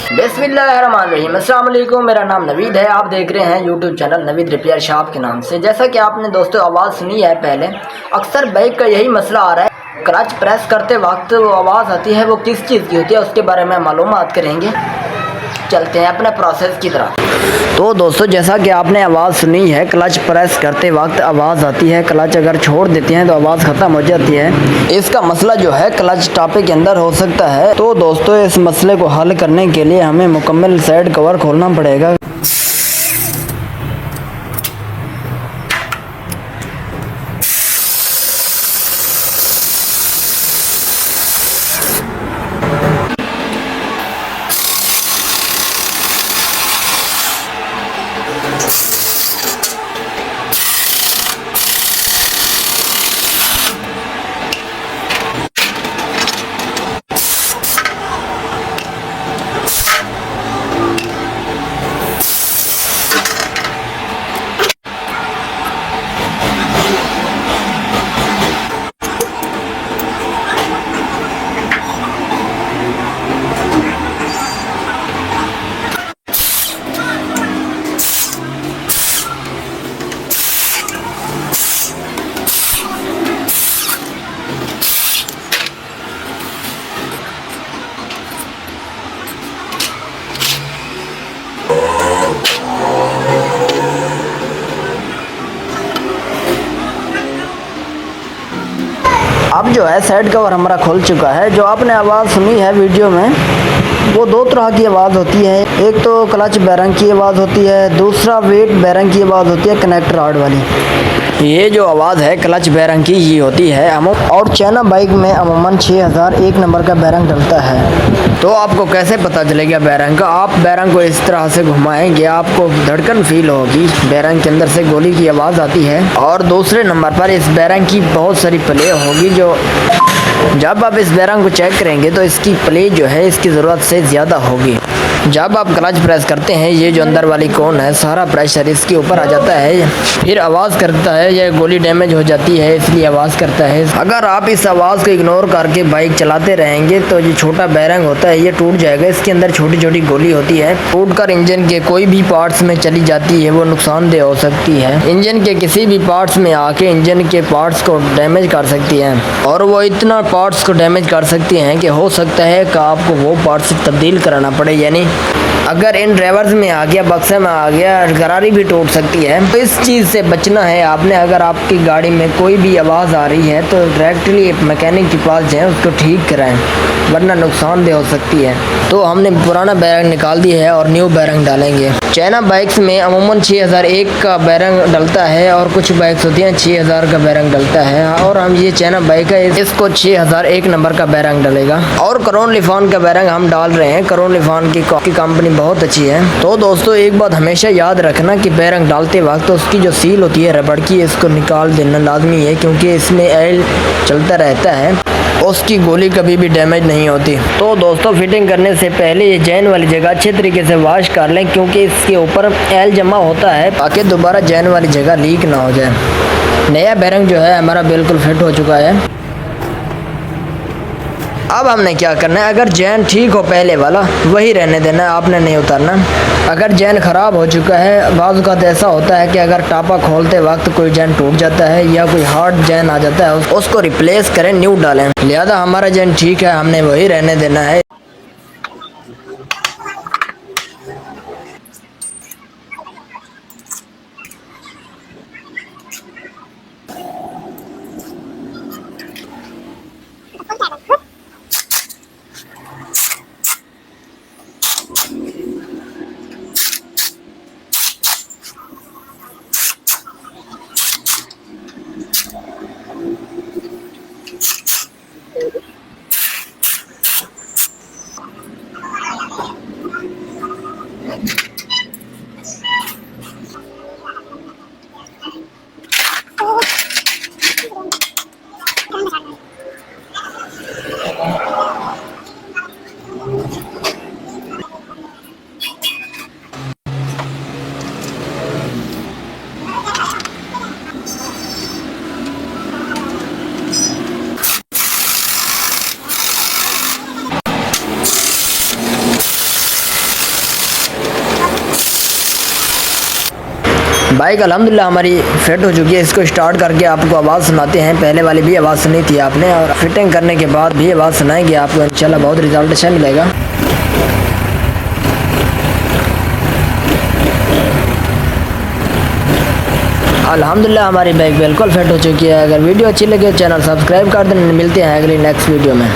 बिस्मिल्लाहिर्रहमानिर्रहीम। अस्सलाम वालेकुम। मेरा नाम नवीद है। आप देख रहे हैं YouTube channel Naveed repair shop के नाम से। जैसा कि आपने दोस्तों आवाज़ सुनी है पहले, अक्सर बाइक का यही मसला आ रहा है, क्लच प्रेस करते वक्त वो आवाज़ आती है, वो किस चीज़ की होती है उसके बारे में मालूमात करेंगे। चलते हैं अपने प्रोसेस की तरफ। तो दोस्तों, जैसा कि आपने आवाज़ सुनी है, क्लच प्रेस करते वक्त आवाज़ आती है, क्लच अगर छोड़ देते हैं तो आवाज़ ख़त्म हो जाती है। इसका मसला जो है क्लच टापे के अंदर हो सकता है। तो दोस्तों, इस मसले को हल करने के लिए हमें मुकम्मल साइड कवर खोलना पड़ेगा। अब जो है साइड कवर हमारा खुल चुका है। जो आपने आवाज़ सुनी है वीडियो में, वो दो तरह की आवाज़ होती है। एक तो क्लच बैरंग की आवाज़ होती है, दूसरा वेट बैरंग की आवाज़ होती है, कनेक्टर रॉड वाली। ये जो आवाज़ है क्लच बैरंग की ही होती है। और चाइना बाइक में अमूमन 6001 नंबर का बैरंग डलता है। तो आपको कैसे पता चलेगा बैरंग का? आप बैरंग को इस तरह से घुमाएंगे, आपको धड़कन फील होगी, बैरंग के अंदर से गोली की आवाज़ आती है। और दूसरे नंबर पर इस बैरंग की बहुत सारी प्ले होगी। जो जब आप इस बैरंग को चेक करेंगे तो इसकी प्ले जो है इसकी ज़रूरत से ज़्यादा होगी। जब आप क्लच प्रेस करते हैं, ये जो अंदर वाली कोन है, सारा प्रेशर इसके ऊपर आ जाता है, फिर आवाज़ करता है। यह गोली डैमेज हो जाती है, इसलिए आवाज़ करता है। अगर आप इस आवाज़ को इग्नोर करके बाइक चलाते रहेंगे तो ये छोटा बैरंग होता है, ये टूट जाएगा। इसके अंदर छोटी छोटी गोली होती है, टूट कर इंजन के कोई भी पार्ट्स में चली जाती है, वो नुकसानदेह हो सकती है। इंजन के किसी भी पार्ट्स में आके इंजन के पार्ट्स को डैमेज कर सकती है। और वो इतना पार्ट्स को डैमेज कर सकती हैं कि हो सकता है कि आपको वो पार्ट्स तब्दील कराना पड़े। यानी अगर इन ड्राइवर्स में आ गया, बक्से में आ गया, गरारी भी टूट सकती है। तो इस चीज़ से बचना है आपने। अगर आपकी गाड़ी में कोई भी आवाज़ आ रही है तो डायरेक्टली मैकेनिक के पास जाएं, उसको ठीक कराएं, वरना नुकसानदेह हो सकती है। तो हमने पुराना बैरंग निकाल दिया है और न्यू बैरंग डालेंगे। चाइना बाइक्स में अमूमन 6001 का बैरंग डलता है और कुछ बाइक्स होती हैं 6000 का बैरंग डलता है। और हम ये चाइना बाइक है, इसको 6001 नंबर का बैरंग डलेगा। और करोन लिफान का बैरंग हम डाल रहे हैं। करोन लिफान की कंपनी बहुत अच्छी है। तो दोस्तों, एक बात हमेशा याद रखना कि बैरंग डालते वक्त तो उसकी जो सील होती है रबड़ की, इसको निकाल देना लाजमी है, क्योंकि इसमें ऑयल चलता रहता है, उसकी गोली कभी भी डैमेज नहीं होती। तो दोस्तों, फिटिंग करने से पहले ये जैन वाली जगह अच्छे तरीके से वॉश कर लें, क्योंकि इसके ऊपर ऑयल जमा होता है, ताकि दोबारा जैन वाली जगह लीक ना हो जाए। नया बैरंग जो है हमारा बिल्कुल फिट हो चुका है। अब हमने क्या करना है, अगर जैन ठीक हो पहले वाला, वही रहने देना है, आपने नहीं उतारना। अगर जैन ख़राब हो चुका है, बाज़ का ऐसा होता है कि अगर टापा खोलते वक्त कोई जैन टूट जाता है या कोई हार्ड जैन आ जाता है, उसको रिप्लेस करें, न्यू डालें। लिहाजा हमारा जैन ठीक है, हमने वही रहने देना है। बाइक अल्हम्दुलिल्लाह हमारी फिट हो चुकी है। इसको स्टार्ट करके आपको आवाज़ सुनाते हैं। पहले वाली भी आवाज़ सुनी थी आपने, और फिटिंग करने के बाद भी आवाज़ सुनाएंगे आपको। इंशाल्लाह बहुत रिजल्ट अच्छा मिलेगा। अल्हम्दुलिल्लाह हमारी बाइक बिल्कुल फिट हो चुकी है। अगर वीडियो अच्छी लगे चैनल सब्सक्राइब कर दें। मिलते हैं अगली नेक्स्ट वीडियो में।